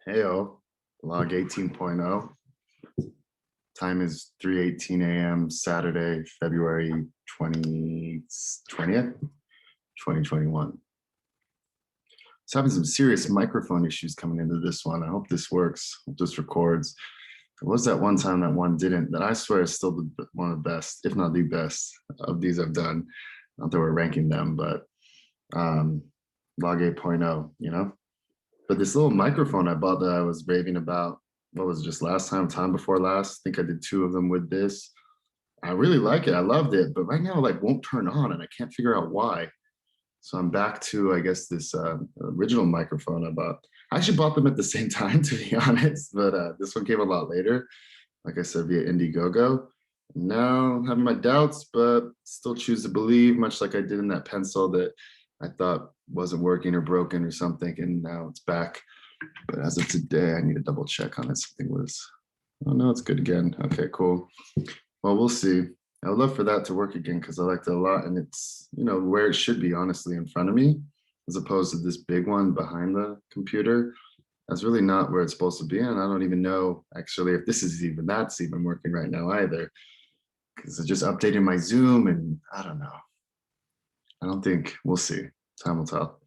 Heyo, log 18.0. Time is 3:18 a.m. Saturday, February 20th, 2021. It's having some serious microphone issues coming into this one. I hope this works. Hope this records. There was that one time that one didn't, that I swear is still one of the best, if not the best, of these I've done. Not that we're ranking them, but log 8.0, you know? But this little microphone I bought that I was raving about, what was it, just last time before last? I think I did 2 of them with this. I really like it. I loved it, but right now like won't turn on and I can't figure out why. So I'm back to, I guess, this original microphone I bought. I actually bought them at the same time, to be honest, but this one came a lot later, like I said, via Indiegogo. Now I'm having my doubts, but still choose to believe, much like I did in that pencil that I thought wasn't working or broken or something, and now it's back. But as of today, I need to double check on it. Something was, oh no, it's good again. Okay, cool. Well, we'll see. I would love for that to work again because I liked it a lot, and it's, you know, where it should be, honestly, in front of me, as opposed to this big one behind the computer. That's really not where it's supposed to be, and I don't even know actually if that's even working right now either, because I just updated my Zoom, and I don't know. I don't think, we'll see. Time will tell.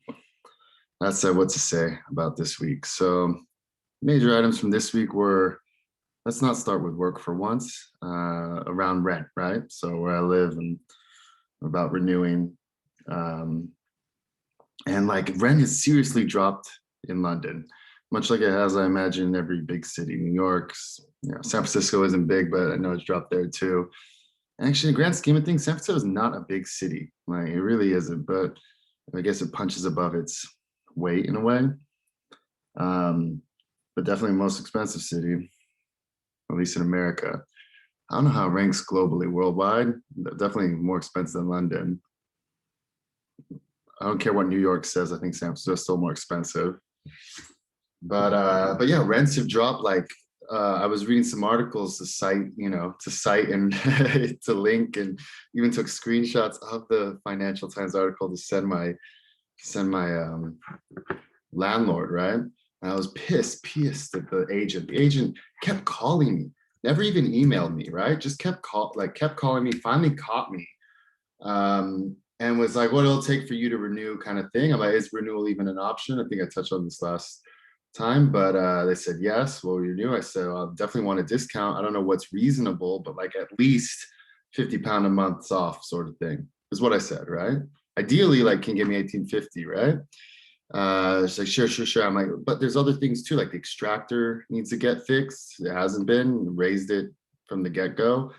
That said, what to say about this week. So major items from this week were, let's not start with work for once, around rent, right? So where I live and about renewing. And like rent has seriously dropped in London, much like it has, I imagine, in every big city. New York, you know, San Francisco isn't big, but I know it's dropped there too. Actually, in the grand scheme of things, San Francisco is not a big city. Like it really isn't, but I guess it punches above its weight in a way. But definitely most expensive city, at least in America. I don't know how it ranks globally, worldwide. Definitely more expensive than London. I don't care what New York says. I think San Francisco is still more expensive. But yeah, rents have dropped. Like I was reading some articles to cite and to link, and even took screenshots of the Financial Times article to send my landlord, right? And I was pissed at the agent. The agent kept calling me, never even emailed me, right? Just kept calling me, finally caught me. And was like, what it'll take for you to renew kind of thing. I'm like, is renewal even an option? I think I touched on this last time, but they said, yes, well, renew. I said, well, I definitely want a discount. I don't know what's reasonable, but like at least £50 a month off sort of thing is what I said, right? Ideally, like can give me 1850, right? She's like, sure. I'm like, but there's other things too, like the extractor needs to get fixed. It hasn't been, raised it from the get-go.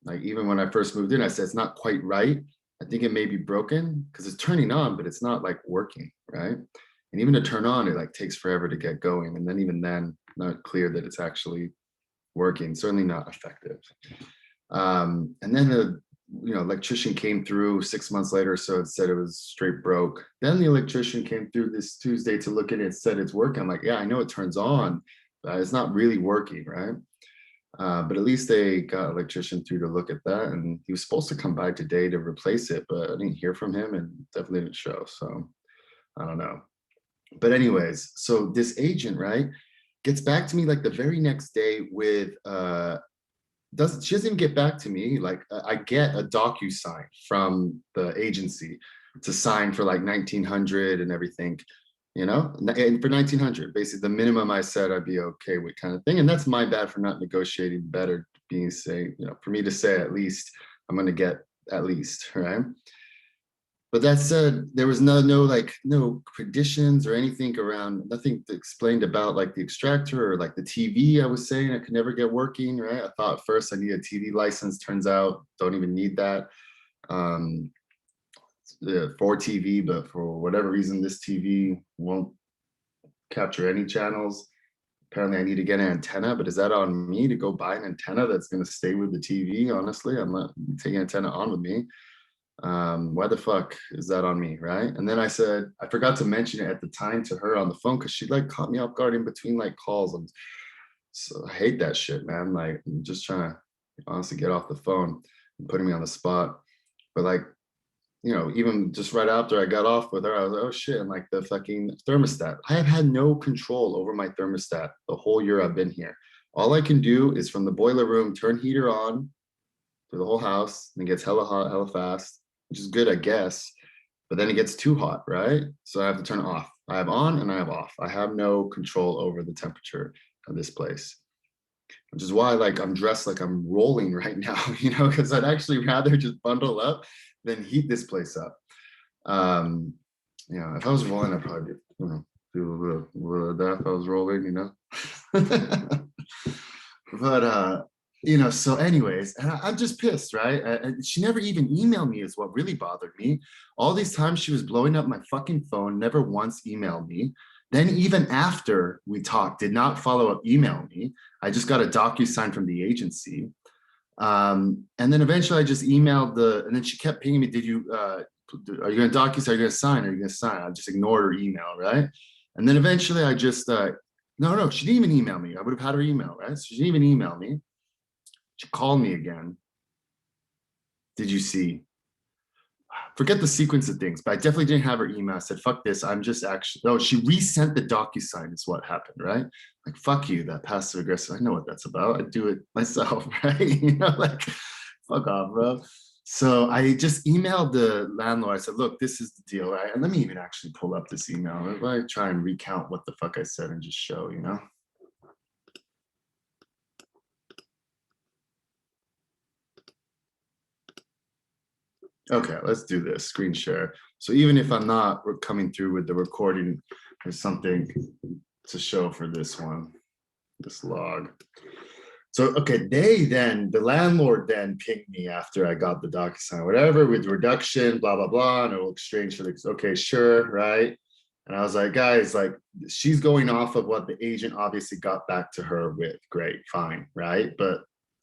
Like even when I first moved in, I said, it's not quite right. I think it may be broken because it's turning on, but it's not like working, right? And even to turn on, it like takes forever to get going. And then even then, not clear that it's actually working, certainly not effective. And then the electrician came through 6 months later, so it said it was straight broke. Then the electrician came through this Tuesday to look at it, said it's working. I'm like, yeah, I know it turns on, but it's not really working, right? But at least they got an electrician through to look at that, and he was supposed to come by today to replace it, but I didn't hear from him and definitely didn't show. So I don't know. But anyways, so this agent, right, gets back to me like the very next day with she doesn't even get back to me. Like I get a DocuSign from the agency to sign for like 1900 and everything, you know, and for 1900, basically the minimum I said I'd be okay with kind of thing. And that's my bad for not negotiating better, being say, you know, for me to say at least I'm going to get at least, right? But that said, there was no conditions or anything around, nothing explained about like the extractor or like the TV I was saying I could never get working, right? I thought first I need a TV license, turns out don't even need that for TV, but for whatever reason, this TV won't capture any channels. Apparently I need to get an antenna, but is that on me to go buy an antenna that's going to stay with the TV? Honestly, I'm not taking an antenna on with me. Why the fuck is that on me, right? And then I said, I forgot to mention it at the time to her on the phone because she like caught me off guard in between like calls. So I hate that shit, man. Like I'm just trying to honestly get off the phone and putting me on the spot. But like even just right after I got off with her, I was like, oh shit, and like the fucking thermostat. I have had no control over my thermostat the whole year I've been here. All I can do is from the boiler room, turn heater on for the whole house, and it gets hella hot, hella fast, which is good, I guess. But then it gets too hot, right? So I have to turn it off. I have on and I have off. I have no control over the temperature of this place, which is why like I'm dressed like I'm rolling right now, because I'd actually rather just bundle up than heat this place up. If I was rolling, I'd probably do a little of that if I was rolling. But so anyways, and I'm just pissed, right? And she never even emailed me is what really bothered me. All these times she was blowing up my fucking phone, never once emailed me. Then even after we talked, did not follow up, email me. I just got a DocuSign from the agency. And then eventually I just emailed and then she kept pinging me, are you going to DocuSign, are you going to sign, are you going to sign? I just ignored her email, right? And then eventually I just, no, she didn't even email me. I would have had her email, right? So she didn't even email me. She called me again. Did you see? Forget the sequence of things, but I definitely didn't have her email. I said, fuck this. I'm just actually, she resent the DocuSign is what happened, right? Like, fuck you, that passive aggressive. I know what that's about. I do it myself, right? Like, fuck off, bro. So I just emailed the landlord. I said, look, this is the deal, right? And let me even actually pull up this email. If I try and recount what the fuck I said and just show, Okay, let's do this, screen share. So even if I'm not coming through with the recording, there's something to show for this one, this log. So, okay, the landlord then pinged me after I got the DocuSign, whatever, with reduction, blah, blah, blah, no exchange for the, okay, sure, right? And I was like, guys, like, she's going off of what the agent obviously got back to her with. Great, fine, right? But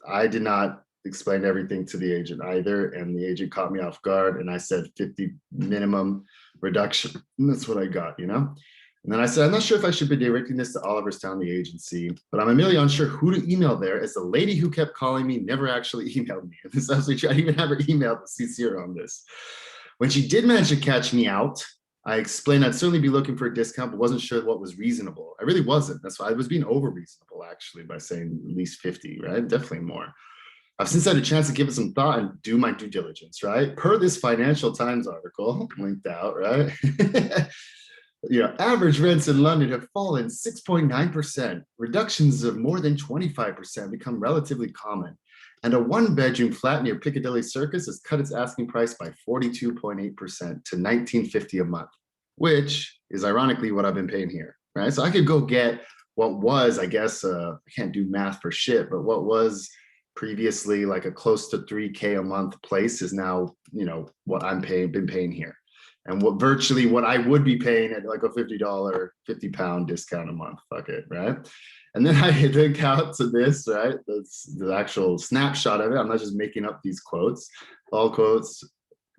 I did not explain everything to the agent either. And the agent caught me off guard. And I said 50 minimum reduction. And that's what I got, And then I said, I'm not sure if I should be directing this to Oliverstown, the agency, but I'm really unsure who to email there, as the lady who kept calling me never actually emailed me. This actually, I didn't even have her email to CC her on this. When she did manage to catch me out, I explained I'd certainly be looking for a discount, but wasn't sure what was reasonable. I really wasn't. That's why I was being over reasonable, actually, by saying at least 50, right? Definitely more. I've since had a chance to give it some thought and do my due diligence, right? Per this Financial Times article, linked out, right? Average rents in London have fallen 6.9%. Reductions of more than 25% become relatively common. And a one-bedroom flat near Piccadilly Circus has cut its asking price by 42.8% to $19.50 a month, which is ironically what I've been paying here, right? So I could go get what was, I guess, I can't do math for shit, but what was previously like a close to 3K a month place is now, what I'm been paying here. And what I would be paying at like a $50, 50 pound discount a month. Fuck it, right? And then I link out to this, right? That's the actual snapshot of it. I'm not just making up these quotes. All quotes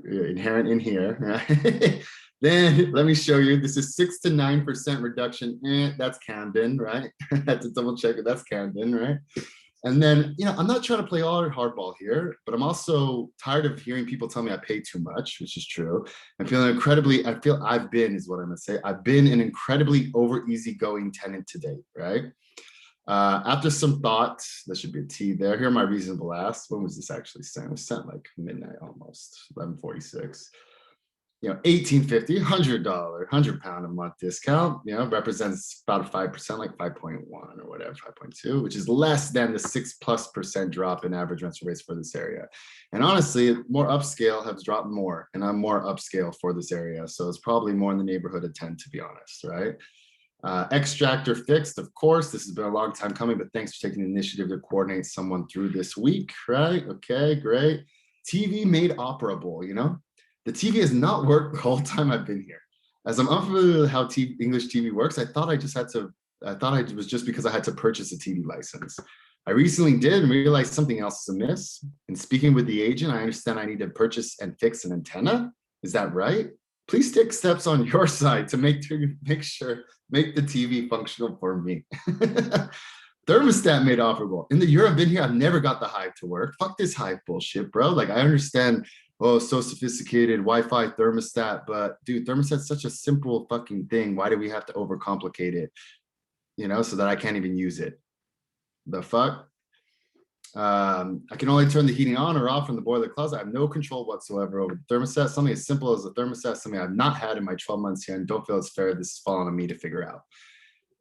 inherent in here, right? Then let me show you. This is 6 to 9% reduction. That's Camden, right? I had to double check it. That's Camden, right? And then, I'm not trying to play all hardball here, but I'm also tired of hearing people tell me I pay too much, which is true. I've been is what I'm gonna say. I've been an incredibly over easygoing tenant to date, right? After some thought, there should be a T there. Here are my reasonable asks. When was this actually sent? It was sent like midnight almost, 11:46. $18.50, $100, £100 a month discount, represents about a 5%, like 5.1 or whatever, 5.2, which is less than the 6+% drop in average rental rates for this area. And honestly, more upscale has dropped more, and I'm more upscale for this area. So it's probably more in the neighborhood of 10, to be honest, right? Extractor fixed, of course. This has been a long time coming, but thanks for taking the initiative to coordinate someone through this week, right? Okay, great. TV made operable, The TV has not worked the whole time I've been here. As I'm unfamiliar with how English TV works, I thought it was just because I had to purchase a TV license. I recently did and realized something else is amiss. In speaking with the agent, I understand I need to purchase and fix an antenna. Is that right? Please take steps on your side to make the TV functional for me. Thermostat made operable. In the year I've been here, I've never got the Hive to work. Fuck this Hive bullshit, bro. Like, I understand oh, so sophisticated Wi-Fi thermostat, but dude, thermostat's such a simple fucking thing. Why do we have to overcomplicate it? You know, so that I can't even use it. The fuck? I can only turn the heating on or off from the boiler closet. I have no control whatsoever over the thermostat. Something as simple as a thermostat, something I've not had in my 12 months here and don't feel it's fair. This is falling on me to figure out.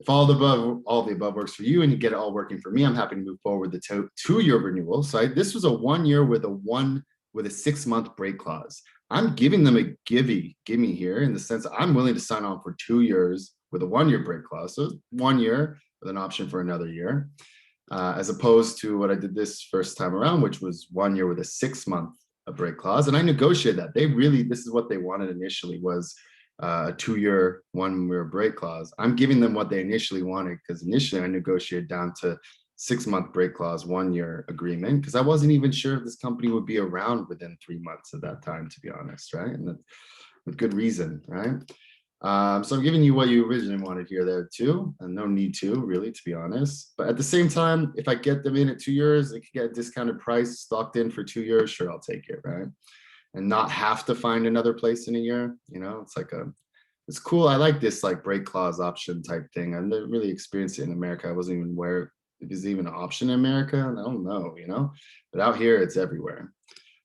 If all the above works for you and you get it all working for me, I'm happy to move forward with the 2-year renewal. So this was a 1 year with a 6-month break clause. I'm giving them a gimme here in the sense I'm willing to sign on for 2 years with a 1-year break clause. So 1 year with an option for another year, as opposed to what I did this first time around, which was 1 year with a 6-month break clause. And I negotiated that. This is what they wanted initially, was a 2-year, 1-year break clause. I'm giving them what they initially wanted, because initially I negotiated down to 6-month break clause, 1-year agreement, because I wasn't even sure if this company would be around within 3 months at that time, to be honest, right? And that's with good reason, right? So I'm giving you what you originally wanted here there too, and no need to really, to be honest. But at the same time, if I get them in at 2 years, they could get a discounted price stocked in for 2 years. Sure, I'll take it, right? And not have to find another place in a year. You know, it's cool. I like this like break clause option type thing. I've never really experienced it in America. I wasn't even aware it was even an option in America. I don't know, you know, but out here it's everywhere.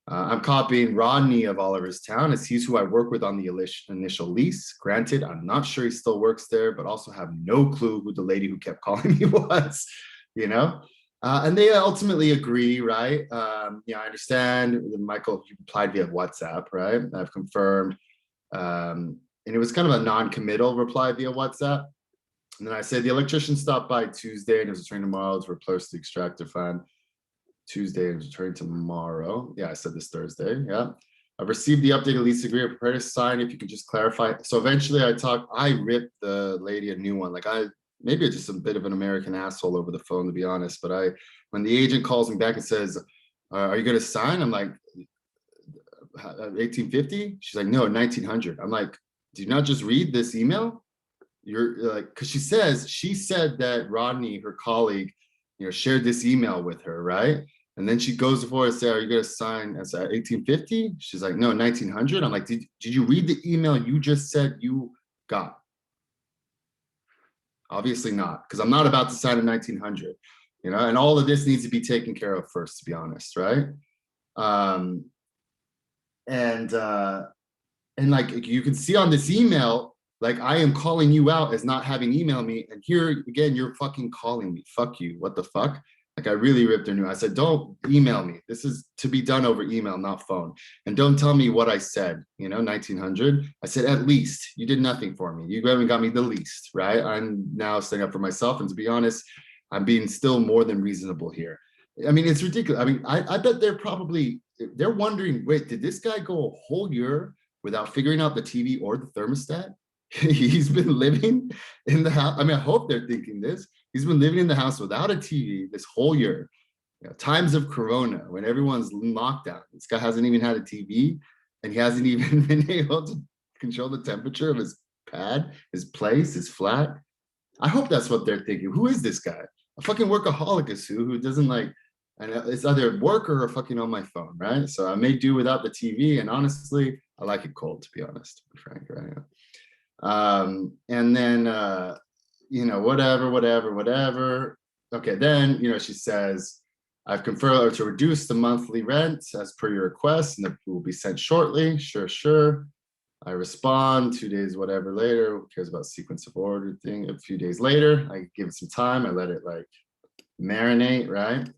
I'm copying Rodney of Oliver's Town, as he's who I work with on the initial lease. Granted, I'm not sure he still works there, but also have no clue who the lady who kept calling me was, you know? And they ultimately agree, right? Yeah, I understand. Michael, you replied via WhatsApp, right? I've confirmed. And it was kind of a non-committal reply via WhatsApp. And then I said, the electrician stopped by Tuesday and is returning tomorrow to replace the extractor fan. Tuesday and returning tomorrow. Yeah, I said this Thursday. Yeah. I've received the updated lease agreement, prepare to sign. If you could just clarify. So eventually I ripped the lady a new one. Like maybe it's just a bit of an American asshole over the phone, to be honest. But when the agent calls me back and says, are you going to sign? I'm like, 1850? She's like, no, 1900. I'm like, do you not just read this email? You're like, because she said that Rodney, her colleague, you know, shared this email with her, right? And then she goes before and says, are you going to sign as 1850? She's like, no, 1900. I'm like, did you read the email you just said you got? Obviously not, because I'm not about to sign in 1900, you know, and all of this needs to be taken care of first, to be honest, right? Um, and like you can see on this email, like I am calling you out as not having emailed me, and here again, you're fucking calling me. Fuck you. What the fuck? Like I really ripped her new. I said, don't email me. This is to be done over email, not phone. And don't tell me what I said, you know, 1900. I said, at least. You did nothing for me. You haven't got me the least, right? I'm now standing up for myself. And to be honest, I'm being still more than reasonable here. I mean, it's ridiculous. I mean, I bet they're wondering, wait, did this guy go a whole year without figuring out the TV or the thermostat? He's been living in the house. I mean, I hope they're thinking this. He's been living in the house without a TV this whole year. You know, times of Corona, when everyone's locked down. This guy hasn't even had a TV, and he hasn't even been able to control the temperature of his pad, his place, his flat. I hope that's what they're thinking. Who is this guy? A fucking workaholic is who doesn't like, and it's either work or fucking on my phone, right? So I may do without the TV, and honestly, I like it cold, to be honest, Frank, right? And then you know, whatever. Okay, then, you know, she says, I've confirmed to reduce the monthly rent as per your request, and it will be sent shortly. Sure. I respond 2 days, whatever later. Who cares about sequence of order thing? A few days later, I give it some time. I let it like marinate, right?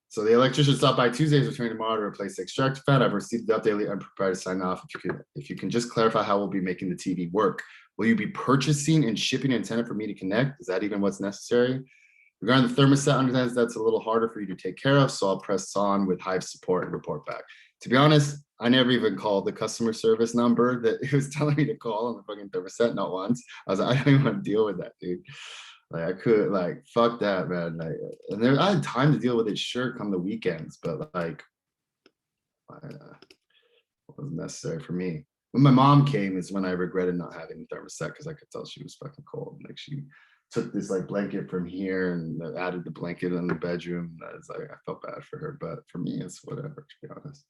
So the electrician stopped by Tuesday, is returning tomorrow to replace the extractor fan. I've received the update. I'm prepared to sign off. If you can just clarify how we'll be making the TV work. Will you be purchasing and shipping an antenna for me to connect? Is that even what's necessary? Regarding the thermostat, understands that's a little harder for you to take care of, so I'll press on with Hive support and report back. To be honest, I never even called the customer service number that it was telling me to call on the fucking thermostat, not once. I was like, I don't even want to deal with that, dude. Like I could, like, fuck that, man. Like, and there, I had time to deal with it, sure, come the weekends, but like, it wasn't necessary for me. When my mom came is when I regretted not having the thermostat, because I could tell she was fucking cold. Like she took this like blanket from here and added the blanket in the bedroom. I was like, I felt bad for her, but for me, it's whatever, to be honest.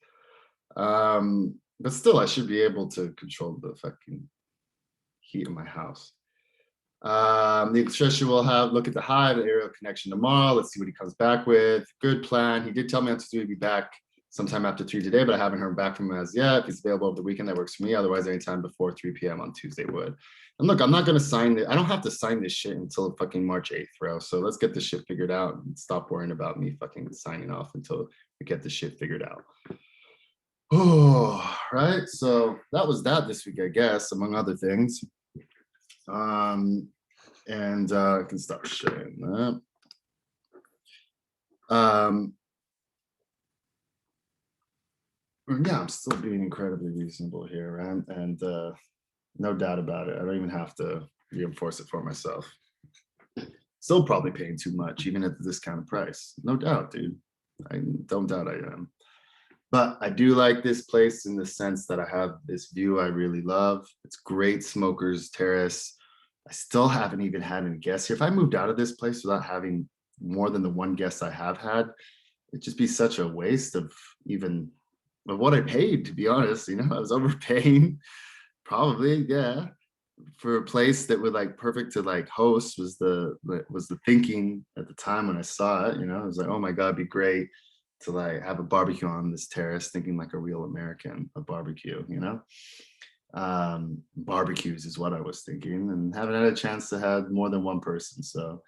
But still, I should be able to control the fucking heat in my house. The electrician will have look at the high, the aerial connection tomorrow. Let's see what he comes back with. Good plan. He did tell me to be back sometime after 3 today, but I haven't heard back from him as yet. If he's available over the weekend, that works for me. Otherwise, anytime before 3 p.m. on Tuesday would. And look, I'm not gonna sign it. I don't have to sign this shit until fucking March 8th, bro. So let's get this shit figured out and stop worrying about me fucking signing off until we get this shit figured out. Oh, right. So that was that this week, I guess, among other things. And I can stop sharing that. Yeah, I'm still being incredibly reasonable here, right? And no doubt about it. I don't even have to reinforce it for myself. Still probably paying too much, even at the discounted price. No doubt, dude. I don't doubt I am. But I do like this place in the sense that I have this view I really love. It's great smokers terrace. I still haven't even had any guests here. If I moved out of this place without having more than the one guest I have had, it'd just be such a waste of even of what I paid, to be honest. You know, I was overpaying, probably, yeah, for a place that would like perfect to like host was the thinking at the time when I saw it. You know, I was like, oh my God, it'd be great to like have a barbecue on this terrace, thinking like a real American, a barbecue, you know. Barbecues is what I was thinking, and haven't had a chance to have more than one person. So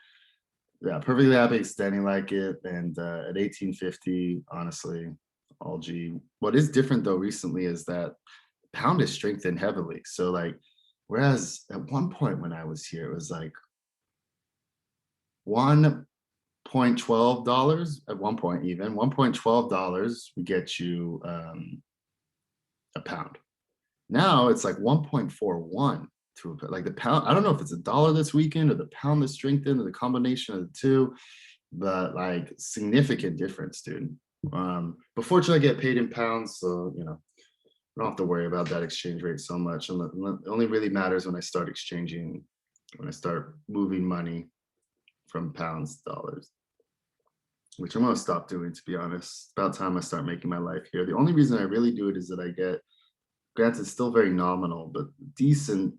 yeah, perfectly happy extending like it. And at 1850, honestly, all G. What is different though recently is that pound is strengthened heavily. So like, whereas at one point when I was here, it was like $1.12 at one point, even $1.12 would get you a pound. Now it's like 1.41 to like the pound. I don't know if it's a dollar this weekend or the pound that's strengthened or the combination of the two, but like significant difference, dude. But fortunately, I get paid in pounds, so you know, I don't have to worry about that exchange rate so much. And it only really matters when I start exchanging, when I start moving money from pounds to dollars, which I'm gonna stop doing, to be honest. It's about time I start making my life here. The only reason I really do it is that I get, granted, still very nominal, but decent,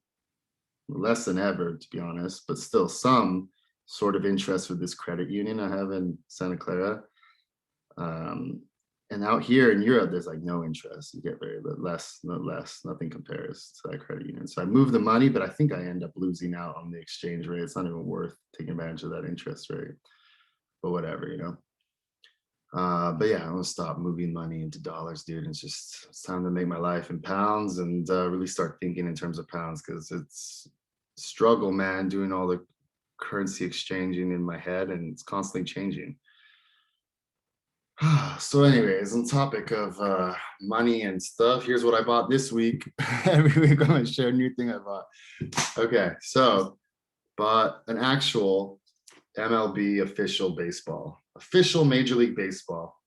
less than ever, to be honest, but still some sort of interest with this credit union I have in Santa Clara. Um, and out here in Europe, there's like no interest. You get very less, no less, nothing compares to that credit union. So I move the money, but I think I end up losing out on the exchange rate. It's not even worth taking advantage of that interest rate, but whatever, you know. But yeah, I'm gonna stop moving money into dollars, dude. It's time to make my life in pounds and really start thinking in terms of pounds, because it's struggle, man, doing all the currency exchanging in my head, and it's constantly changing. So anyways, on topic of money and stuff, here's what I bought this week. Every week I'm gonna share a new thing I bought. Okay, so bought an actual MLB official baseball, official Major League Baseball.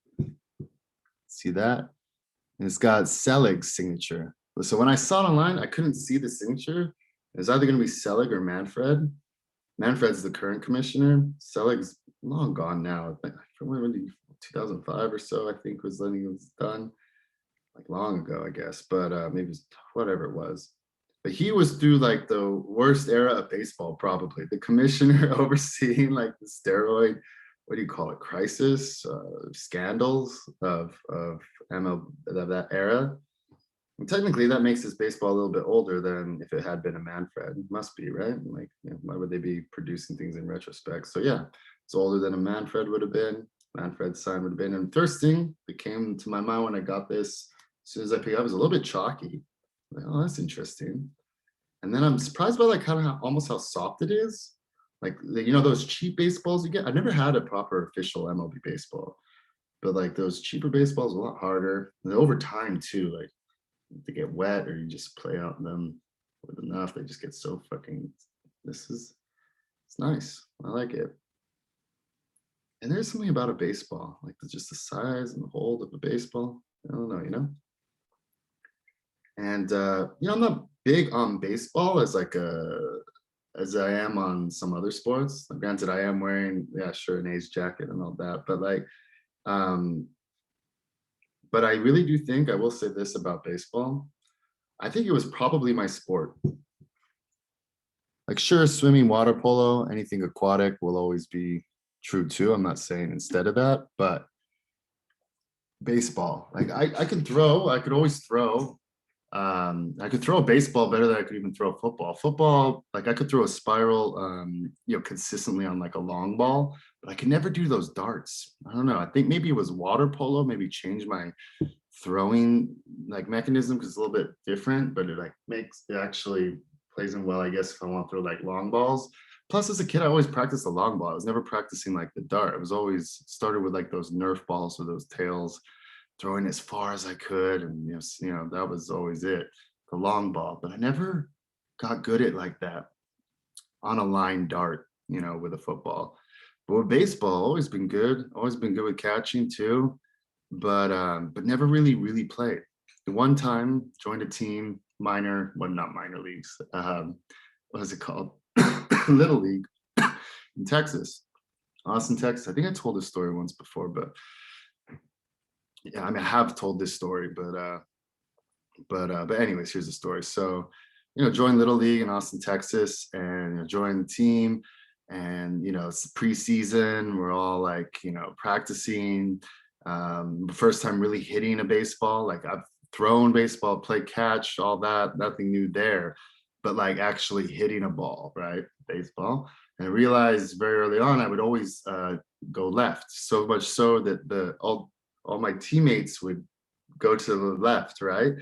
See that? And it's got Selig's signature. So when I saw it online, I couldn't see the signature. It was either going to be Selig or Manfred. Manfred's the current commissioner. Selig's long gone now. I from when 2005 or so, I think, was when he was done. Like long ago, I guess, but maybe it was whatever it was. But he was through like the worst era of baseball, probably. The commissioner overseeing like the steroid, what do you call it, crisis, scandals of ML of that era. And technically, that makes this baseball a little bit older than if it had been a Manfred. It must be, right? Like, you know, why would they be producing things in retrospect? So yeah, it's older than a Manfred would have been. Manfred's sign would have been. And first thing that came to my mind when I got this, as soon as I picked it up, it was a little bit chalky. Like, oh, that's interesting. And then I'm surprised by like kind of almost how soft it is. Like, you know, those cheap baseballs you get. I never had a proper official MLB baseball, but like those cheaper baseballs are a lot harder. And over time too, like they get wet or you just play out them with enough, they just get so fucking. It's nice. I like it. And there's something about a baseball, like just the size and the hold of a baseball. I don't know, you know. And you know, I'm not big on baseball as I am on some other sports. Granted, I am wearing, yeah, sure, an A's jacket and all that, but like, um, but I really do think, I will say this about baseball. I think it was probably my sport. Like, sure, swimming, water polo, anything aquatic will always be true too. I'm not saying instead of that, but baseball, like I could throw, I could always throw. I could throw a baseball better than I could even throw a football. Football, like I could throw a spiral, consistently on like a long ball, but I could never do those darts. I don't know. I think maybe it was water polo, maybe change my throwing like mechanism because it's a little bit different, but it like makes it actually plays in well, I guess, if I want to throw like long balls. Plus, as a kid, I always practiced the long ball. I was never practicing like the dart. I was always started with like those Nerf balls or those tails, throwing as far as I could, and that was always it, the long ball. But I never got good at like that on a line dart, with a football. But with baseball, always been good. Always been good with catching too, but never really played. The one time joined a team, minor, well, not minor leagues. What is it called? Little League in Texas, Austin, Texas. I think I told this story once before, but yeah, I mean, I have told this story, but anyways, here's the story. So, joined Little League in Austin, Texas, and joined the team. And it's preseason. We're all like, practicing. First time really hitting a baseball. Like I've thrown baseball, played catch, all that. Nothing new there, but like actually hitting a ball, right? Baseball. And I realized very early on I would always go left. So much so that all my teammates would go to the left, right?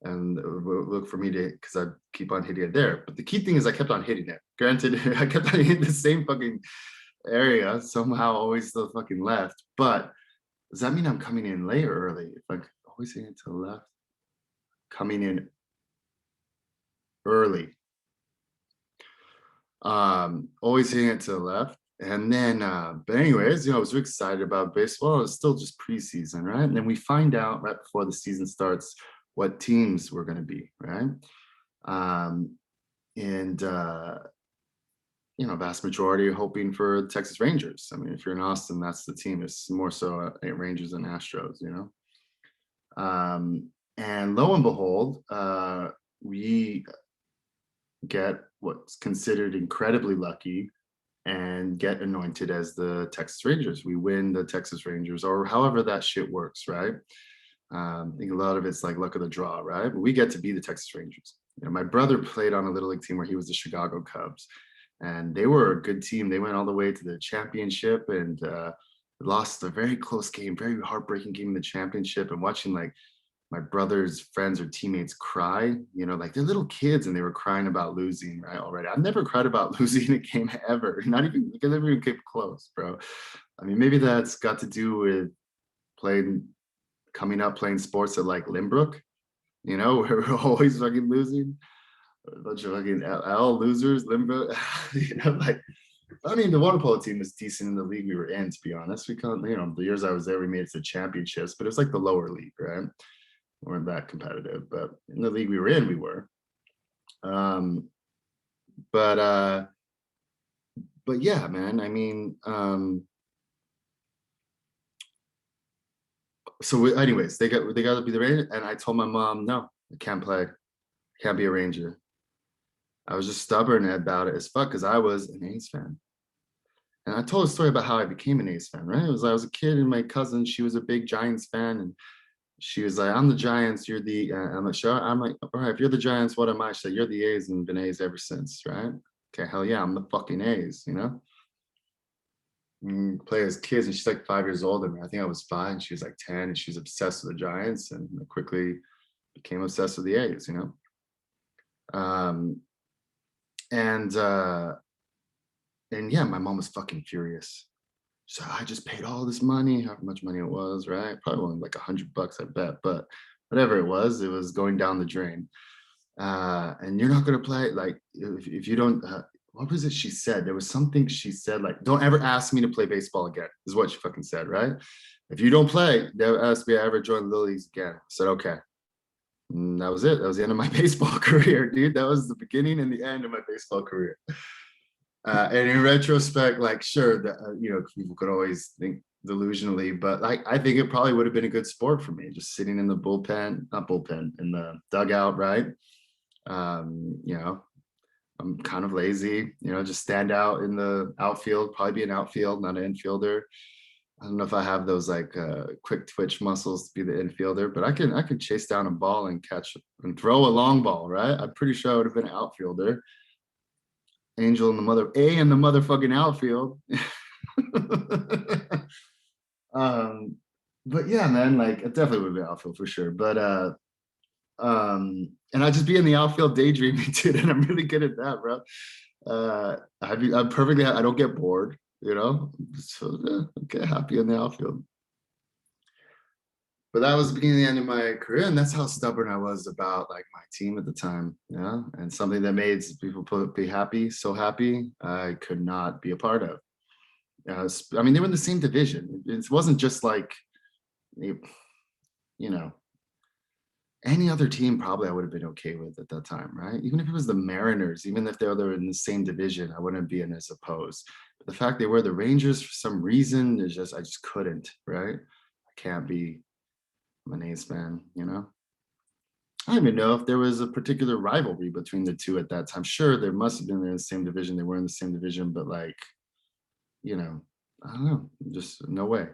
And look for me because I'd keep on hitting it there. But the key thing is I kept on hitting it. Granted, I kept on hitting the same fucking area, somehow always the fucking left. But does that mean I'm coming in late or early? If I'm always hitting to the left, coming in early. Always hitting it to the left. And then, but anyways, I was excited about baseball. It was still just preseason, right? And then we find out right before the season starts what teams we're going to be, right? And vast majority are hoping for Texas Rangers. I mean, if you're in Austin, that's the team. It's more so Rangers and Astros, and lo and behold, we get what's considered incredibly lucky and get anointed as the Texas Rangers. We win the Texas Rangers, or however that shit works, right? I think a lot of it's like luck of the draw, right? But we get to be the Texas Rangers. My brother played on a little league team where he was the Chicago Cubs, and they were a good team. They went all the way to the championship and lost a very close game, very heartbreaking game in the championship. And watching like my brother's friends or teammates cry, like they're little kids and they were crying about losing, right? Already. I've never cried about losing a game ever. Not even, I never even came close, bro. I mean, maybe that's got to do with coming up playing sports at like Limbrook, where we're always fucking losing. A bunch of fucking L losers, Limbrook, like, I mean, the water polo team was decent in the league we were in, to be honest. We couldn't, the years I was there, we made it to championships, but it was like the lower league, right? We weren't that competitive, but in the league we were in, we were. But yeah, man, I mean, so anyways, they got to be the Ranger, and I told my mom, no, I can't play, I can't be a Ranger. I was just stubborn about it as fuck because I was an A's fan. And I told a story about how I became an A's fan, right? I was a kid, and my cousin, she was a big Giants fan, and she was like, "I'm the Giants, you're the." I'm like, "Sure." I'm like, "All right, if you're the Giants, what am I?" She said, "You're the A's and been A's ever since, right?" Okay, hell yeah, I'm the fucking A's, Play as kids, and she's like 5 years older than me. I think I was 5, and she was like 10, and she was obsessed with the Giants, and quickly became obsessed with the A's, And yeah, my mom was fucking furious. So I just paid all this money, however much money it was, right? Probably only like $100, I bet, but whatever it was going down the drain. And you're not gonna play, like, if you don't. What was it she said? There was something she said, like, "Don't ever ask me to play baseball again," is what she fucking said, right? If you don't play, never ask me to ever join the leagues again. I said, okay. And that was it. That was the end of my baseball career, dude. That was the beginning and the end of my baseball career. And in retrospect, like, sure, that people could always think delusionally, but like I think it probably would have been a good sport for me, just sitting in the bullpen, not bullpen, in the dugout, right? You know, I'm kind of lazy, you know, just stand out in the outfield, probably be an outfield, not an infielder. I don't know if I have those like quick twitch muscles to be the infielder, but I can chase down a ball and catch and throw a long ball, right? I'm pretty sure I would have been an outfielder. Angel in the motherfucking outfield. um, but yeah, man, like it definitely would be outfield for sure. But and I just be in the outfield daydreaming, dude, and I'm really good at that, bro. I'm perfectly. I don't get bored, you know. So yeah, get happy in the outfield. But that was the beginning and the end of my career, and that's how stubborn I was about like my team at the time. Yeah, and something that made people be happy, so happy, I could not be a part of. I mean, they were in the same division. It wasn't just like, you know, any other team probably I would have been okay with at that time, right? Even if it was the Mariners, even if they were in the same division, I wouldn't be in as opposed. But the fact they were the Rangers for some reason is just I just couldn't, right? I can't be. I'm an A's fan, you know. I don't even know if there was a particular rivalry between the two at that time. Sure, there must have been in the same division. They were in the same division, but like, you know, I don't know, just no way.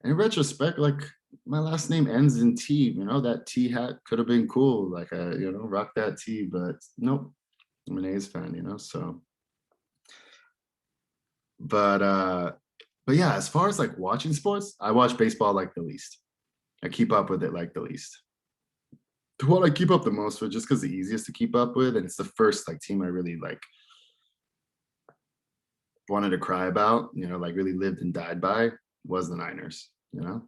In retrospect, like my last name ends in T. You know, that T hat could have been cool. Like, you know, rock that T. But nope, I'm an A's fan. You know, so. But but yeah, as far as like watching sports, I watch baseball like the least. I keep up with it like the least. What I keep up the most with, just because the easiest to keep up with, and it's the first like team I really like wanted to cry about, you know, like really lived and died by, was the Niners, you know.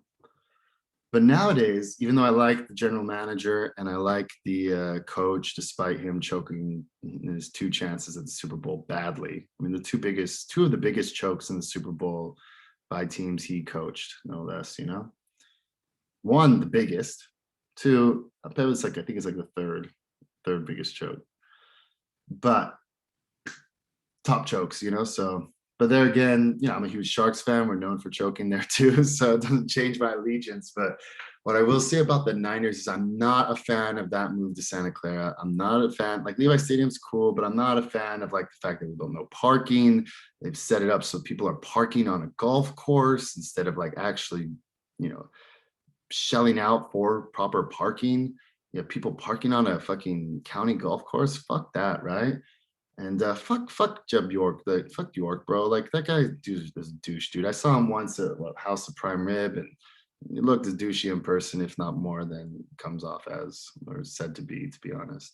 But nowadays, even though I like the general manager and I like the coach, despite him choking his two chances at the Super Bowl badly, I mean, two of the biggest chokes in the Super Bowl by teams he coached, no less, you know. One, the biggest. Two, I bet it's like I think it's like the third biggest choke. But top chokes, you know. So, but there again, you know, I'm a huge Sharks fan. We're known for choking there too, so it doesn't change my allegiance. But what I will say about the Niners is I'm not a fan of that move to Santa Clara. I'm not a fan. Like Levi Stadium's cool, but I'm not a fan of like the fact that we built no parking. They've set it up so people are parking on a golf course instead of like actually, you know, shelling out for proper parking. You have people parking on a fucking county golf course. Fuck that, right? And fuck Jeb York, fuck York, bro. Like that guy is a douche, dude. I saw him once at House of Prime Rib, and he looked as douchey in person, if not more than comes off as or is said to be honest.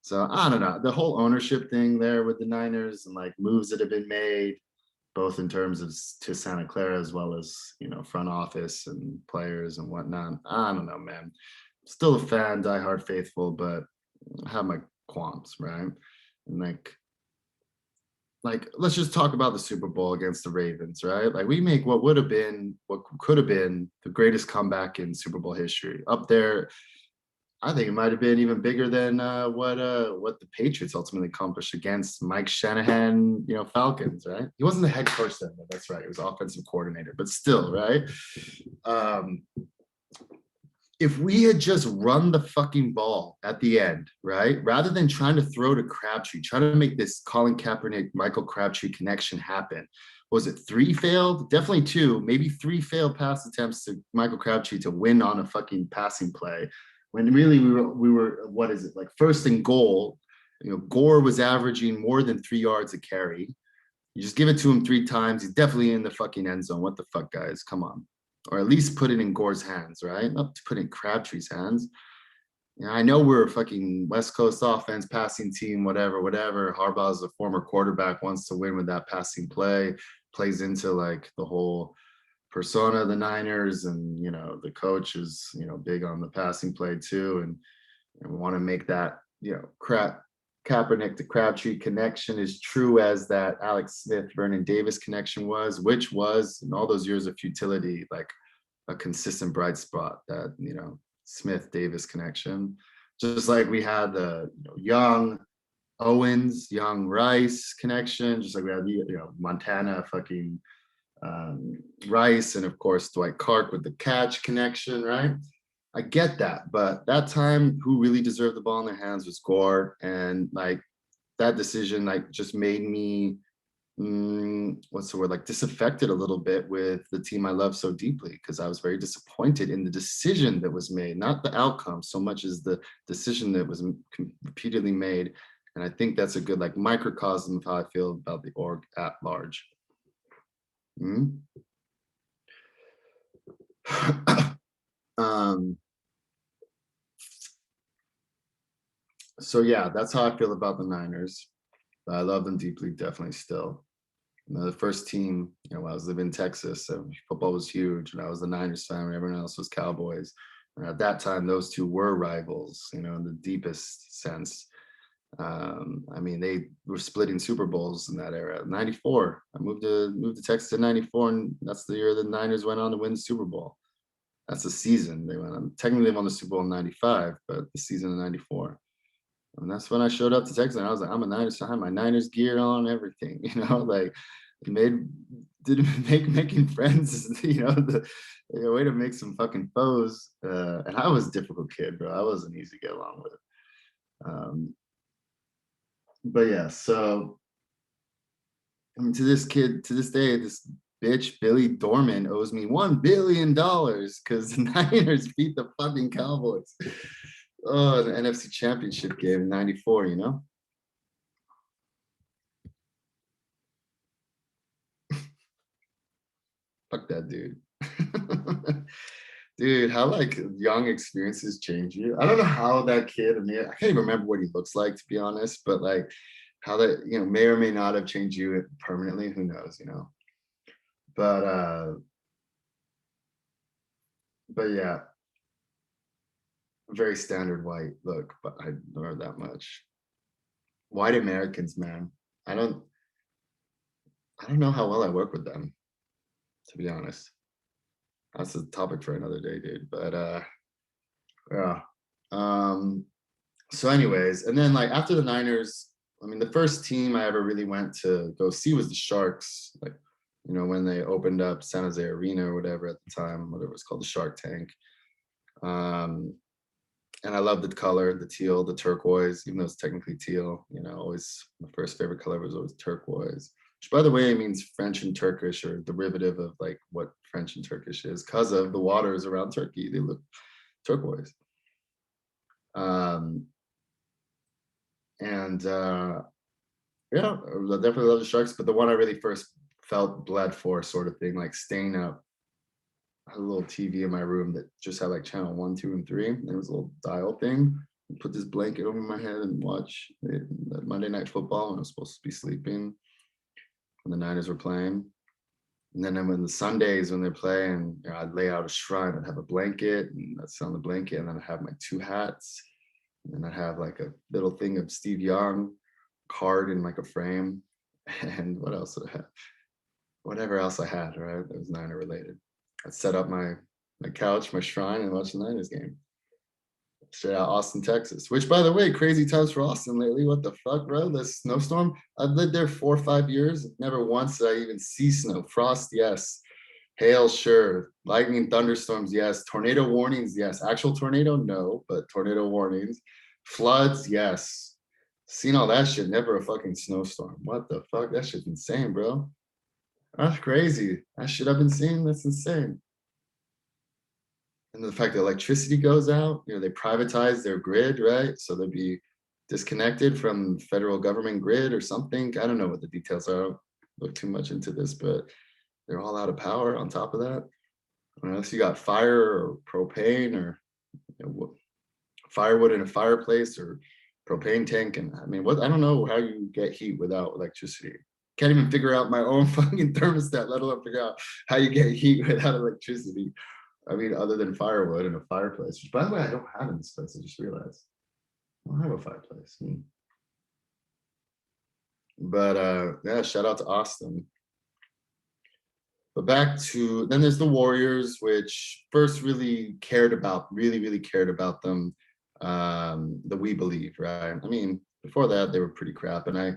So I don't know. The whole ownership thing there with the Niners and like moves that have been made, both in terms of to Santa Clara as well as, you know, front office and players and whatnot. I don't know, man. Still a fan, diehard faithful, but I have my qualms, right? And like let's just talk about the Super Bowl against the Ravens, right? Like we make what could have been the greatest comeback in Super Bowl history. Up there, I think it might have been even bigger than what the Patriots ultimately accomplished against Mike Shanahan, you know, Falcons, right? He wasn't the head coach then, but that's right. He was offensive coordinator, but still, right? Um, if we had just run the fucking ball at the end, right, rather than trying to throw to Crabtree, trying to make this Colin Kaepernick, Michael Crabtree connection happen, was it three failed? Definitely two, maybe three failed pass attempts to Michael Crabtree to win on a fucking passing play. When really we were what is it, like first and goal? You know, Gore was averaging more than 3 yards a carry. You just give it to him 3 times. He's definitely in the fucking end zone. What the fuck, guys? Come on. Or at least put it in Gore's hands, right? Not to put it in Crabtree's hands. Yeah, I know we're a fucking West Coast offense, passing team, whatever. Harbaugh's a former quarterback, wants to win with that passing play, plays into like the whole persona of the Niners, and you know the coach is, you know, big on the passing play too, and want to make that, you know, Kaepernick to Crabtree connection as true as that Alex Smith Vernon Davis connection was, which was in all those years of futility like a consistent bright spot. That, you know, Smith Davis connection, just like we had the, you know, Young Owens, Young Rice connection, just like we had the, you know, Montana fucking Rice, and of course Dwight Clark with the catch connection, right? I get that, but that time, who really deserved the ball in their hands was Gore, and like that decision, like just made me, what's the word, like disaffected a little bit with the team I love so deeply, because I was very disappointed in the decision that was made, not the outcome so much as the decision that was repeatedly made. And I think that's a good like microcosm of how I feel about the org at large. Mhm. um, so yeah, that's how I feel about the Niners. I love them deeply, definitely still. The first team, I was living in Texas, so football was huge, and I was the Niners fan, and everyone else was Cowboys. And at that time, those two were rivals, in the deepest sense. I mean, they were splitting Super Bowls in that era. '94, I moved to Texas in '94, and that's the year the Niners went on to win the Super Bowl. That's the season they went on. Technically, they won the Super Bowl in '95, but the season in '94. And that's when I showed up to Texas. And I was like, I'm a Niners fan, I had my Niners gear on, everything, like made didn't making friends, the way to make some fucking foes. And I was a difficult kid, bro. I wasn't easy to get along with. Um, but yeah, so I mean, to this day, this bitch Billy Dorman owes me $1 billion because the Niners beat the fucking Cowboys. Oh, the NFC Championship game in '94. Fuck that dude. Dude, how like young experiences change you. I don't know how that kid, I mean, I can't even remember what he looks like to be honest, but like how that, may or may not have changed you permanently. Who knows. But but yeah, very standard white look, but I learned that much. White Americans, man. I don't I don't know how well I work with them, to be honest. That's a topic for another day, dude. But yeah. Um so anyways, and then like after the Niners, I mean the first team I ever really went to go see was the Sharks, like when they opened up San Jose Arena or whatever at the time, whatever it's called, the Shark Tank. Um and I love the color, the teal, the turquoise, even though it's technically teal, always my first favorite color was always turquoise, which by the way means French and Turkish, or derivative of like what French and Turkish is, because of the waters around Turkey, they look turquoise. Um, and Yeah, I definitely love the Sharks, but the one I really first felt bled for, sort of thing, like staying up. I had a little TV in my room that just had like channel 1, 2, and 3. And there was a little dial thing. Put this blanket over my head and watch the Monday Night Football when I was supposed to be sleeping when the Niners were playing. And then when the Sundays when they're playing, I'd lay out a shrine. I'd have a blanket, and I'd sit on the blanket, and then I'd have my two hats, and then I'd have like a little thing of Steve Young card in like a frame. And what else did I have? Whatever else I had, right? That was Niner related. I'd set up my couch, my shrine, and watch the Niners game. Straight out Austin, Texas. Which, by the way, crazy times for Austin lately. What the fuck, bro? This snowstorm. I've lived there 4 or 5 years. Never once did I even see snow. Frost, yes. Hail, sure. Lightning, thunderstorms, yes. Tornado warnings, yes. Actual tornado, no, but tornado warnings. Floods, yes. Seen all that shit. Never a fucking snowstorm. What the fuck? That shit's insane, bro. That's crazy. That shit I've been seeing, that's insane. And the fact that electricity goes out, they privatize their grid, right? So they'll be disconnected from federal government grid or something. I don't know what the details are. I don't look too much into this, but they're all out of power on top of that. Unless you got fire or propane or firewood in a fireplace or propane tank. And I mean, I don't know how you get heat without electricity. Can't even figure out my own fucking thermostat, let alone figure out how you get heat without electricity. I mean, other than firewood and a fireplace, which by the way, I don't have in this place. I just realized I don't have a fireplace. But yeah, shout out to Austin. But back to then there's the Warriors, which first really cared about, really cared about them. The We Believe, right? I mean, before that, they were pretty crap. And I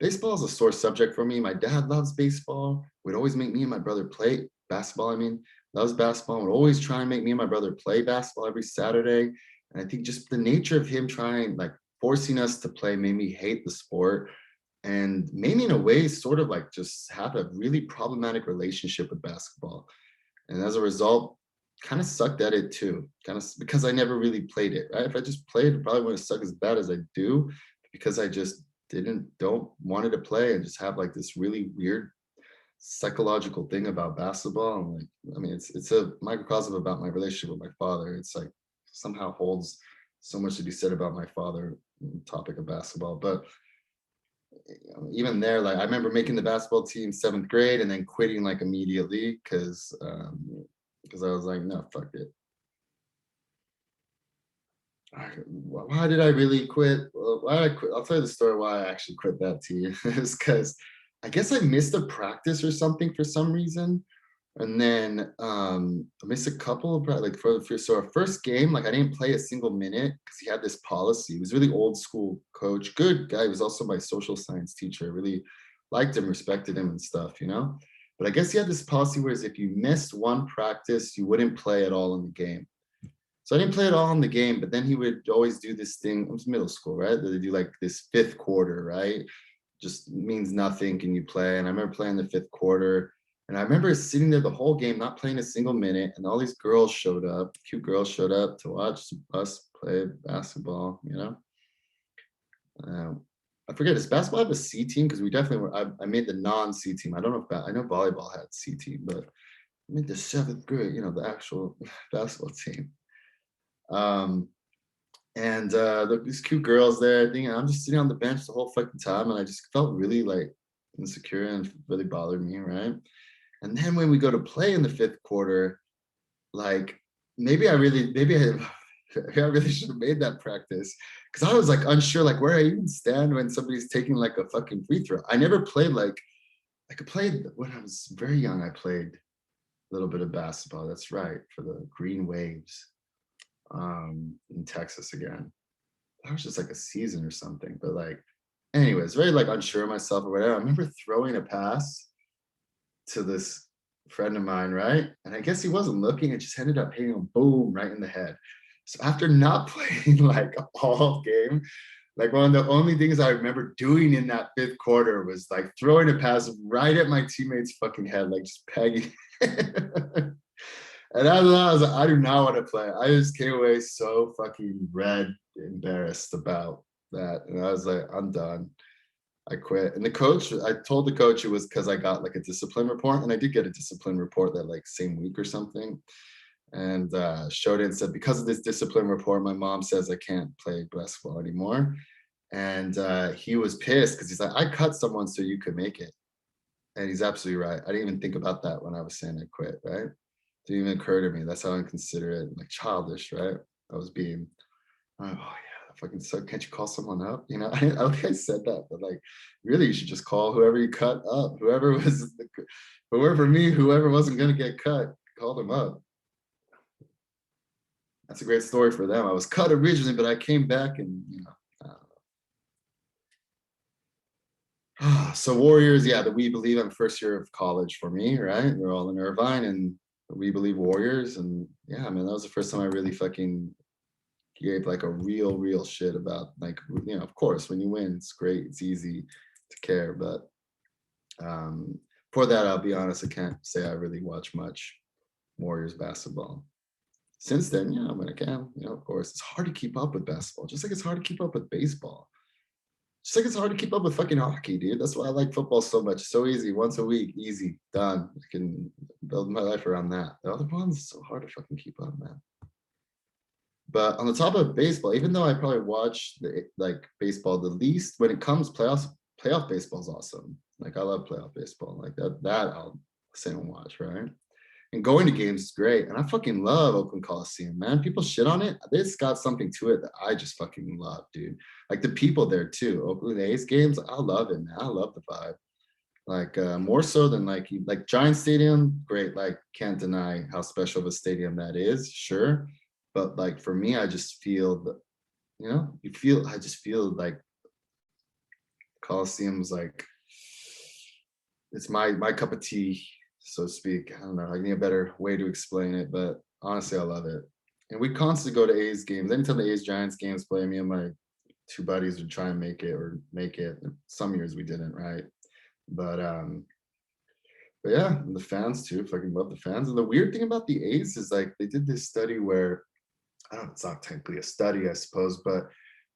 baseball is a sore subject for me. My dad loves baseball. Would always make me and my brother play basketball. I mean, loves basketball. Would always try and make me and my brother play basketball every Saturday. And I think just the nature of him trying, like forcing us to play, made me hate the sport and made me in a way sort of like just have a really problematic relationship with basketball. And as a result, kind of sucked at it too, kind of because I never really played it, right? If I just played, it probably wouldn't suck as bad as I do because I just don't wanted to play and just have like this really weird psychological thing about basketball. And like, I mean, it's a microcosm about my relationship with my father. It's like somehow holds so much to be said about my father, topic of basketball. But even there, like I remember making the basketball team 7th grade and then quitting like immediately because I was like, no, fuck it. Why did I really quit? Well, why did I quit? I'll tell you the story why I actually quit that team. Is because I guess I missed a practice or something for some reason. And then I missed a couple of like so our first game, like I didn't play a single minute because he had this policy. He was really old school coach, good guy. He was also my social science teacher. I really liked him, respected him and stuff, you know. But I guess he had this policy whereas if you missed one practice, you wouldn't play at all in the game. So I didn't play it all in the game, but then he would always do this thing. It was middle school, right? They do like this 5th quarter, right? Just means nothing. Can you play? And I remember playing the 5th quarter. And I remember sitting there the whole game, not playing a single minute. And all these girls showed up, cute girls showed up to watch us play basketball, you know? I forget, does basketball have a C team? Because we definitely were, I made the non-C team. I don't know if, I know volleyball had C team, but I made the 7th grade, you know, the actual basketball team. And these cute girls there. I think I'm just sitting on the bench the whole fucking time, and I just felt really like insecure and really bothered me, right? And then when we go to play in the 5th quarter, like maybe I really should have made that practice because I was like unsure like where I even stand when somebody's taking like a fucking free throw. I never played like I played when I was very young. I played a little bit of basketball. That's right, for the Green Waves in Texas again. That was just like a season or something. But like, anyways, very like unsure of myself or whatever. I remember throwing a pass to this friend of mine, right? And I guess he wasn't looking. It just ended up hitting him, boom, right in the head. So after not playing like all game, like one of the only things I remember doing in that 5th quarter was like throwing a pass right at my teammate's fucking head, like just pegging. And I was like, I do not want to play. I just came away so fucking red, embarrassed about that. And I was like, I'm done. I quit. And the coach, I told the coach it was because I got like a discipline report. And I did get a discipline report that like same week or something. And showed it and said, because of this discipline report, my mom says I can't play basketball anymore. And he was pissed because he's like, I cut someone so you could make it. And he's absolutely right. I didn't even think about that when I was saying I quit, right? Didn't even occur to me. That's how inconsiderate, like childish, right? I was being, oh yeah, fucking so can't you call someone up? You know, I don't think I said that, but like, really, you should just call whoever you cut up. Whoever was, whoever for me, whoever wasn't gonna get cut, call them up. That's a great story for them. I was cut originally, but I came back and you know. So Warriors, yeah, the We Believe. I'm first year of college for me, right? We're all in Irvine and We Believe Warriors, and yeah, I mean that was the first time I really fucking gave like a real shit about like you know, of course, when you win, it's great, it's easy to care, but for that, I'll be honest, I can't say I really watch much Warriors basketball. Since then, yeah, when I can, you know, of course, it's hard to keep up with basketball, just like it's hard to keep up with baseball. Just like it's hard to keep up with fucking hockey, dude. That's why I like football so much. So easy, once a week, easy, done. I can build my life around that. The other ones, so hard to fucking keep up, man. But on the top of baseball, even though I probably watch the like baseball the least, when it comes playoff baseball is awesome. Like I love playoff baseball. Like that I'll sit and watch, right? And going to games is great. And I fucking love Oakland Coliseum, man. People shit on it. It's got something to it that I just fucking love, dude. Like the people there too. Oakland A's games, I love it, man. I love the vibe. Like more so than like Giant Stadium, great. Like can't deny how special of a stadium that is, sure. But like for me, I just feel that, you know, I just feel like Coliseum's like, it's my cup of tea, so to speak. I don't know. I need a better way to explain it, but honestly, I love it. And we constantly go to A's games. Anytime the A's Giants games play, me and my two buddies would try and make it. Some years we didn't, right? But yeah, and the fans too. Fucking love the fans. And the weird thing about the A's is like they did this study where I don't know, it's not technically a study, I suppose, but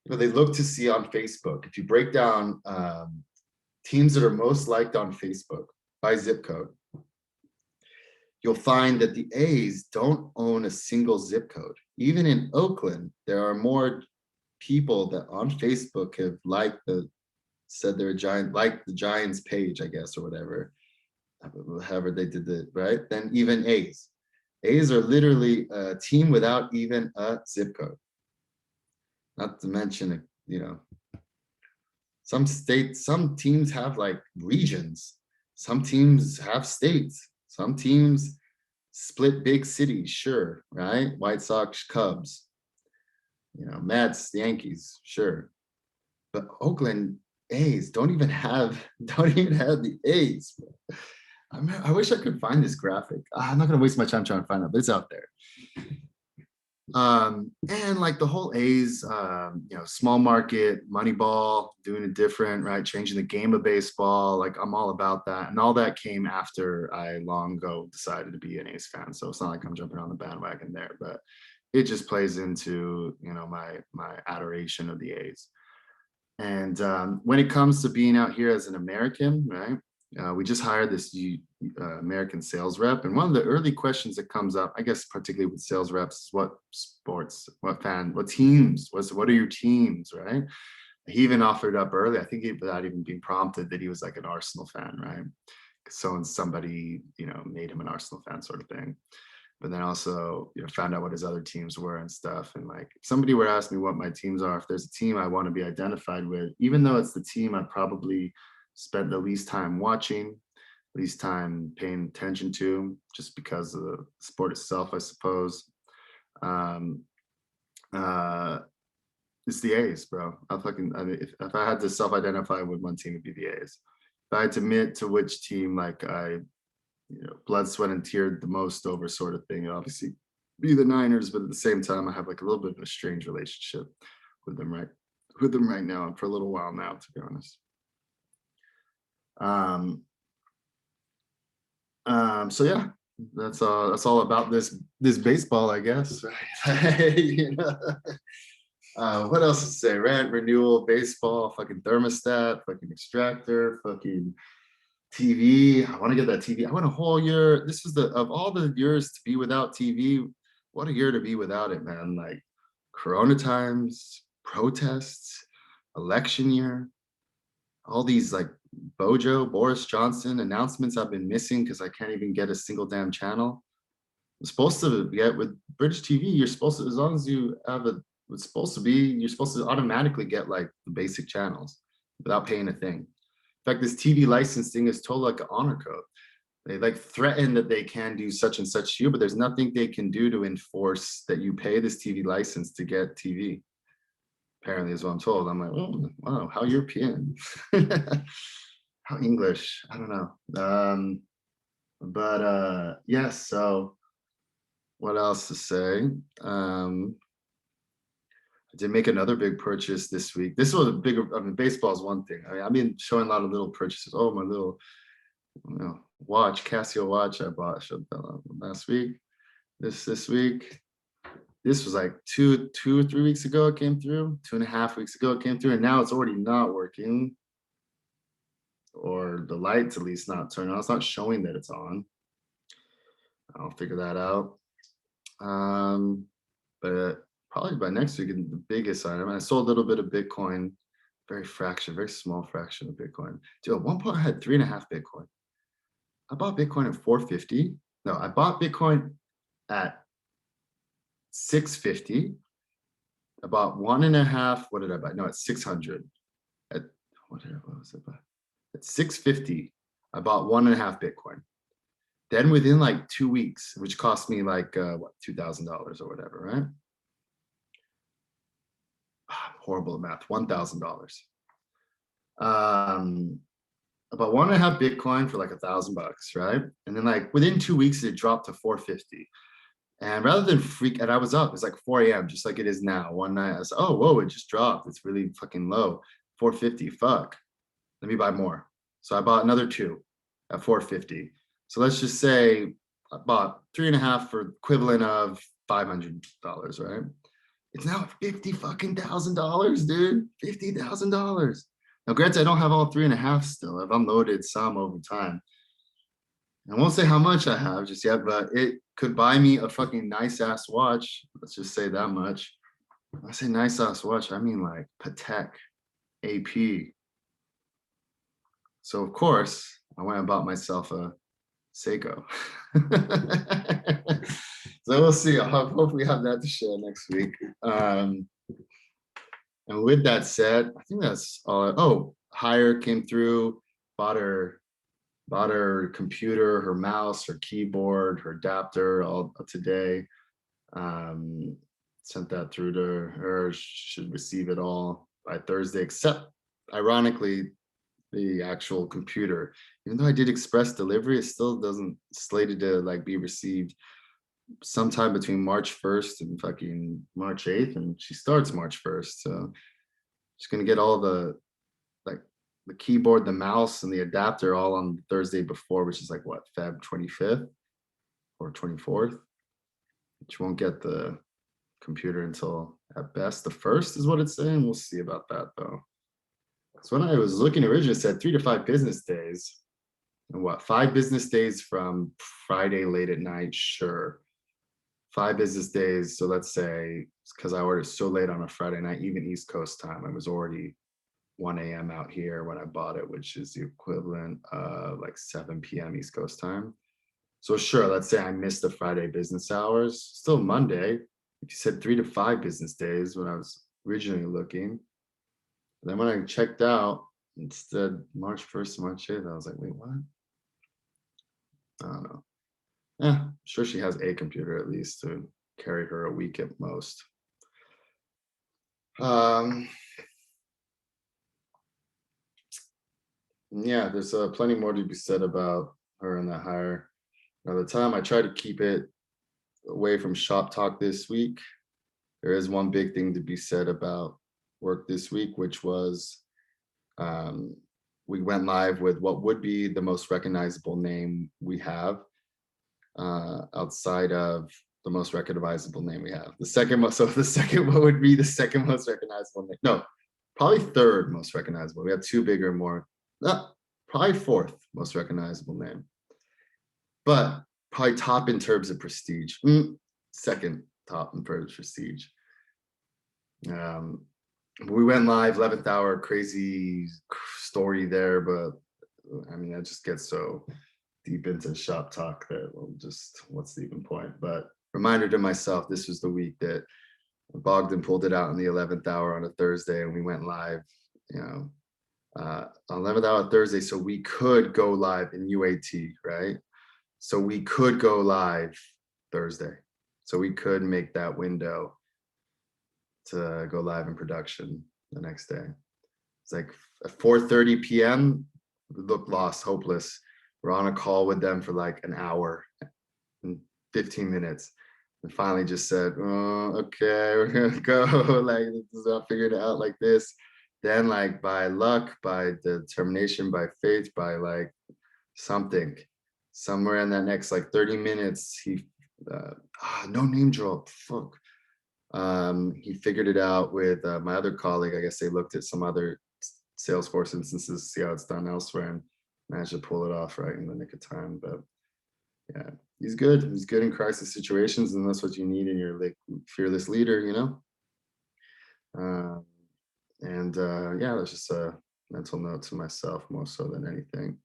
they look to see on Facebook. If you break down teams that are most liked on Facebook by zip code, you'll find that the A's don't own a single zip code. Even in Oakland, there are more people that on Facebook have said they're a Giant, like the Giants page, I guess, or whatever, however they did it, right? Then even A's. A's are literally a team without even a zip code. Not to mention, some teams have like regions. Some teams have states. Some teams split big cities, sure, right? White Sox, Cubs, Mets, Yankees, sure. But Oakland A's don't even have the A's. I wish I could find this graphic. I'm not gonna waste my time trying to find it, but it's out there. And like the whole A's, small market, Moneyball, doing it different, right? Changing the game of baseball. Like I'm all about that. And all that came after I long ago decided to be an A's fan. So it's not like I'm jumping on the bandwagon there, but it just plays into, my adoration of the A's. And when it comes to being out here as an American, right? We just hired this American sales rep, and one of the early questions that comes up, I guess, particularly with sales reps, is what sports, what teams, what are your teams, right? He even offered up early, I think, without even being prompted, that he was like an Arsenal fan, right? So somebody, made him an Arsenal fan, sort of thing. But then also, found out what his other teams were and stuff. And like, if somebody were to ask me what my teams are, if there's a team I want to be identified with, even though it's the team I probably spent the least time watching, least time paying attention to, just because of the sport itself, I suppose. It's the A's, bro. If I had to self-identify with one team, it'd be the A's. If I had to admit to which team, like I, blood, sweat, and tear the most over, sort of thing, obviously be the Niners, but at the same time, I have like a little bit of a strange relationship with them right now, and for a little while now, to be honest. So yeah, that's all about this baseball, I guess. What else to say? Rent, renewal, baseball, fucking thermostat, fucking extractor, fucking TV. I want to get that TV. I want a whole year. This was of all the years to be without TV, what a year to be without it, man. Like Corona times, protests, election year, all these like Boris Johnson announcements I've been missing because I can't even get a single damn channel. I'm supposed to get with British TV, you're supposed to, as long as you have you're supposed to automatically get like the basic channels without paying a thing. In fact, this TV license thing is totally like an honor code. They like threaten that they can do such and such to you, but there's nothing they can do to enforce that you pay this TV license to get TV. Apparently, is what I'm told. I'm like, oh, wow, how European, how English. I don't know. But yes. So, what else to say? I did make another big purchase this week. This was a bigger. I mean, baseball is one thing. I've been showing a lot of little purchases. Oh, my little, watch, Casio watch I bought last week. This week. This was like 3 weeks ago it came through, 2.5 weeks ago it came through, and now it's already not working. Or the lights at least not turning on. It's not showing that it's on. I'll figure that out. But probably by next week, the biggest item. I sold a little bit of Bitcoin, very small fraction of Bitcoin. Dude, at one point I had 3.5 Bitcoin. I bought Bitcoin at 450. No, I bought Bitcoin at 650. I bought 1.5. What did I buy? No, at 600. What was it about? At 650, I bought 1.5 Bitcoin. Then within like 2 weeks, which cost me like $2,000 or whatever, right? Horrible math. $1,000. Um, about 1.5 Bitcoin for like $1,000, right? And then like within 2 weeks, it dropped to 450. And rather than freak, and I was up, it's like 4 a.m., just like it is now. One night, I was, oh, whoa, it just dropped. It's really fucking low. 450, fuck. Let me buy more. So I bought another two at 450. So let's just say I bought 3.5 for equivalent of $500, right? It's now 50 fucking $1,000, dude. $50,000. Now, granted, I don't have all 3.5 still. I've unloaded some over time. I won't say how much I have just yet, but it could buy me a fucking nice ass watch. Let's just say that much. When I say nice ass watch, I mean like Patek, AP. So of course, I went and bought myself a Seiko. So we'll see. I'll hopefully have that to share next week. And with that said, I think that's all. Oh, Hire came through, bought her computer, her mouse, her keyboard, her adapter all today. Um, Sent that through to her. Should receive it all by Thursday, except ironically, the actual computer. Even though I did express delivery, it still doesn't slated to like be received sometime between March 1st and fucking March 8th, and she starts March 1st. So she's gonna get all like the keyboard, the mouse, and the adapter all on Thursday before, which is like what, Feb 25th or 24th. She won't get the computer until at best the first is what it's saying. We'll see about that though. So when I was looking originally, it said 3 to 5 business days. And what, 5 business days from Friday late at night? Sure. 5 business days. So let's say, because I ordered so late on a Friday night, even East Coast time, I was already 1 a.m. out here when I bought it, which is the equivalent of like 7 p.m. East Coast time. So sure, let's say I missed the Friday business hours, still Monday. Like you said, 3 to 5 business days when I was originally looking. And then when I checked out, instead March 1st to March 8th, I was like, wait, what? I don't know. Yeah, I'm sure she has a computer at least to carry her a week at most. Um, yeah, there's plenty more to be said about her and that hire. Now, the time I try to keep it away from shop talk this week, there is one big thing to be said about work this week, which was um, we went live with what would be the most recognizable name we have outside of the most recognizable name we have. The second most, so the second, what would be the second most recognizable name? No, probably third most recognizable. We have two bigger, more, probably fourth most recognizable name, but probably top in terms of prestige. Second top in terms of prestige. We went live 11th hour, crazy story there, but I mean, I just get so deep into shop talk that well, just what's the even point? But reminder to myself, this was the week that Bogdan pulled it out in the 11th hour on a Thursday, and we went live, you know, 11th hour Thursday, so we could go live in UAT, right? So we could go live Thursday, so we could make that window to go live in production the next day. It's like at 4:30 p.m. Look lost, hopeless. We're on a call with them for like an hour and 15 minutes. And finally just said, oh, okay, we're gonna go. Like this is not figured it out like this. Then like by luck, by determination, by faith, by like something, somewhere in that next like 30 minutes, he no name drop. Fuck. He figured it out with my other colleague. I guess they looked at some other Salesforce instances, see how it's done elsewhere, and managed to pull it off right in the nick of time. But yeah, he's good. He's good in crisis situations, and that's what you need in your like fearless leader, you know. And yeah, that's just a mental note to myself more so than anything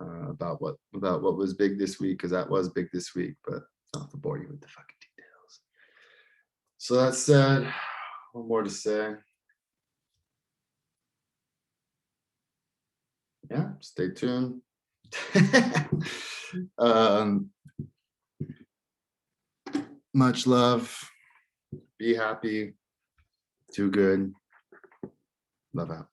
about what was big this week, because that was big this week. But I'll have to bore you with the fucking details. So that said, what more to say? Yeah, stay tuned. um, much love. Be happy. Do good. Love out.